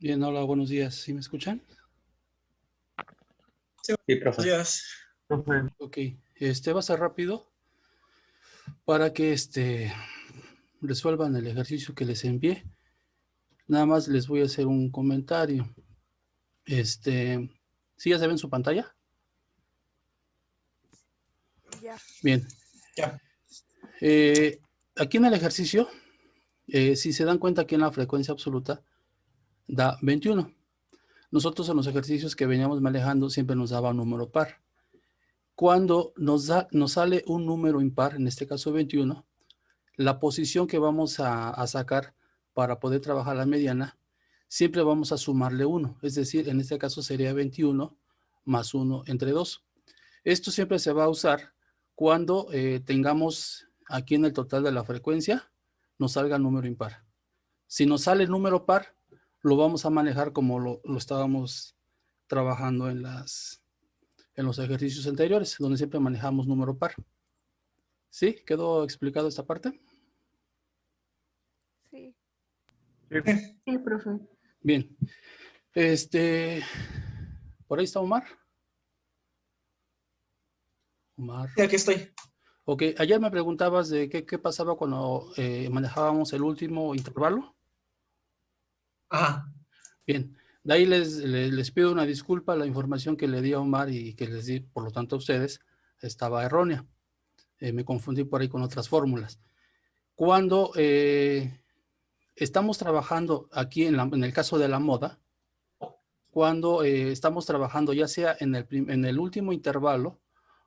Bien, hola, buenos días. ¿Sí me escuchan? Sí, Sí, profe. días. Ok, va a ser rápido para que resuelvan el ejercicio que les envié. Nada más les voy a hacer un comentario. ¿Sí ya se ve en su pantalla? Ya. Bien. Ya. Aquí en el ejercicio, si se dan cuenta, aquí en la frecuencia absoluta da 21. Nosotros en los ejercicios que veníamos manejando siempre nos daba un número par. Cuando nos sale un número impar, en este caso 21, la posición que vamos a sacar para poder trabajar la mediana, siempre vamos a sumarle 1. Es decir, en este caso sería 21 más 1 entre 2. Esto siempre se va a usar cuando tengamos aquí en el total de la frecuencia, nos salga el número impar. Si nos sale el número par, lo vamos a manejar como lo estábamos trabajando en los ejercicios anteriores, donde siempre manejamos número par. ¿Sí? ¿Quedó explicado esta parte? Sí. Sí, profe. Bien. ¿Por ahí está Omar? Omar. Sí, aquí estoy. Ok, ayer me preguntabas de qué pasaba cuando manejábamos el último intervalo. Ajá. Bien, de ahí les pido una disculpa, la información que le di a Omar y que les di, por lo tanto, a ustedes, estaba errónea. Me confundí por ahí con otras fórmulas. Cuando estamos trabajando aquí en el caso de la moda, cuando estamos trabajando ya sea en el último intervalo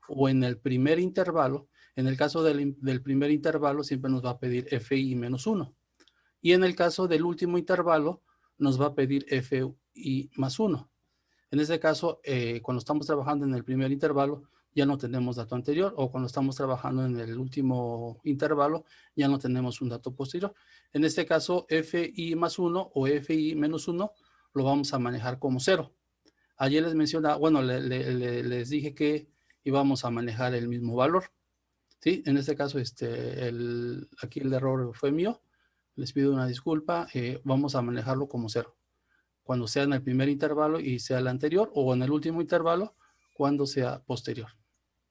o en el primer intervalo, en el caso del primer intervalo siempre nos va a pedir FI menos 1. Y en el caso del último intervalo nos va a pedir FI más 1. En este caso, cuando estamos trabajando en el primer intervalo, ya no tenemos dato anterior, o cuando estamos trabajando en el último intervalo, ya no tenemos un dato posterior. En este caso, FI más 1 o FI menos 1 lo vamos a manejar como 0. Ayer les mencionaba, bueno, les dije que íbamos a manejar el mismo valor. ¿Sí? En este caso, aquí el error fue mío. Les pido una disculpa. Vamos a manejarlo como 0. Cuando sea en el primer intervalo y sea el anterior, o en el último intervalo, cuando sea posterior.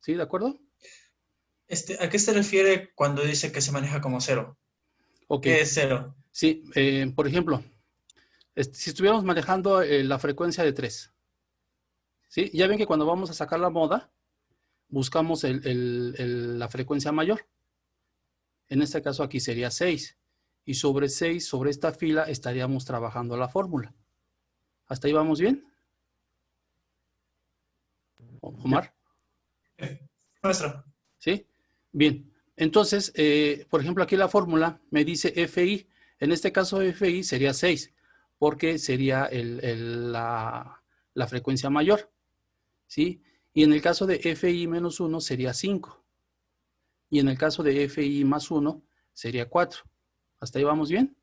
¿Sí? ¿De acuerdo? ¿A qué se refiere cuando dice que se maneja como 0? Ok. ¿Qué es 0? Sí, por ejemplo, si estuviéramos manejando la frecuencia de 3, ¿sí? Ya ven que cuando vamos a sacar la moda, buscamos la frecuencia mayor. En este caso aquí sería 6. Y sobre 6, sobre esta fila, estaríamos trabajando la fórmula. ¿Hasta ahí vamos bien? Omar. Nuestro. ¿Sí? Bien. Entonces, por ejemplo, aquí la fórmula me dice FI. En este caso, FI sería 6, porque sería la frecuencia mayor. ¿Sí? Y en el caso de FI menos 1 sería 5. Y en el caso de FI más 1 sería 4. ¿Hasta ahí vamos bien?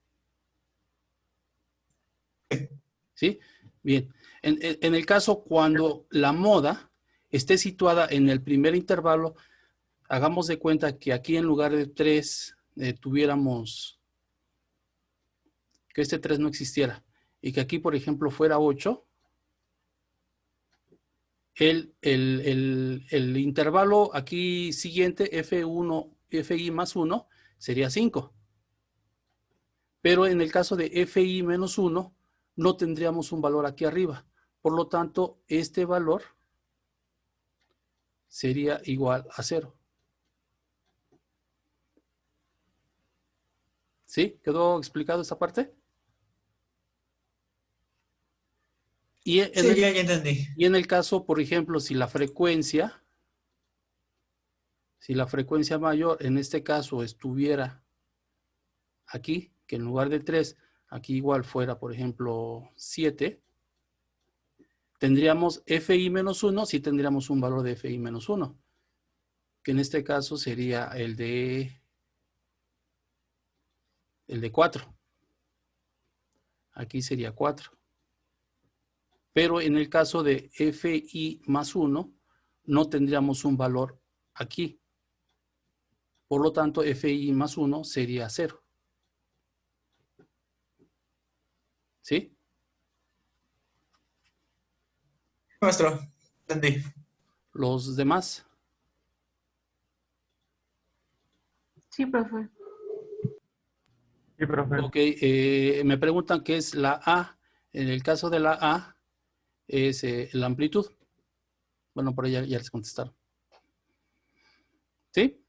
¿Sí? Bien. En el caso cuando la moda esté situada en el primer intervalo, hagamos de cuenta que aquí en lugar de 3 tuviéramos que este 3 no existiera y que aquí, por ejemplo, fuera 8, el intervalo aquí siguiente, F1, FI más 1, sería 5. Pero en el caso de FI menos 1, no tendríamos un valor aquí arriba. Por lo tanto, este valor sería igual a 0. ¿Sí? ¿Quedó explicado esta parte? Sí, ya entendí. Y en el caso, por ejemplo, si la frecuencia mayor en este caso estuviera aquí, que en lugar de 3, aquí igual fuera, por ejemplo, 7, tendríamos FI menos 1, sí tendríamos un valor de FI menos 1, que en este caso sería el de 4. Aquí sería 4. Pero en el caso de FI más 1, no tendríamos un valor aquí. Por lo tanto, FI más 1 sería 0. ¿Sí? maestro. Entendí. ¿Los demás? Sí, profe. Sí, profe. Ok, me preguntan qué es la A. En el caso de la A es la amplitud. Bueno, por ahí ya les contestaron. ¿Sí?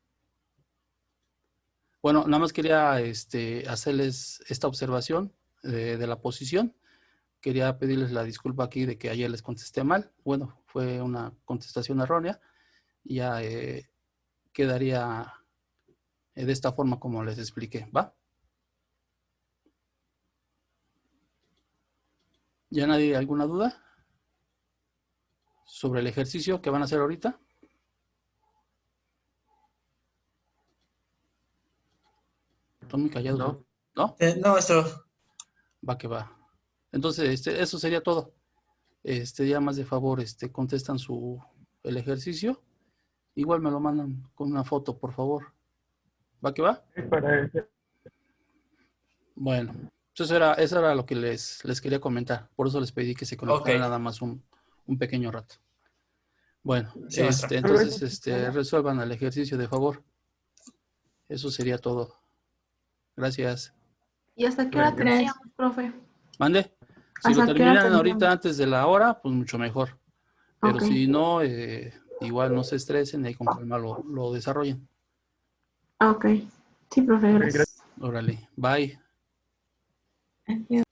Bueno, nada más quería hacerles esta observación de la posición. Quería pedirles la disculpa aquí de que ayer les contesté mal. Bueno, fue una contestación errónea. Ya quedaría de esta forma como les expliqué, ¿va? ¿Ya nadie alguna duda sobre el ejercicio que van a hacer ahorita? Están muy callados, No. ¿no? No, maestro. Va que va. Entonces, eso sería todo. Ya más de favor, contestan el ejercicio. Igual me lo mandan con una foto, por favor. ¿Va que va? Es para ese. Bueno, eso era lo que les quería comentar. Por eso les pedí que se conectaran Ok. nada más un pequeño rato. Bueno, Sí, maestro. entonces, resuelvan el ejercicio de favor. Eso sería todo. Gracias. ¿Y hasta qué hora Gracias. terminamos, profe? Mande. Si lo ¿Hasta qué hora terminan ahorita terminamos? antes de la hora, pues mucho mejor. Pero Ok. si no, igual no se estresen y con calma lo desarrollen. Ok. Sí, profe, Ok, gracias. Órale, bye. Adiós.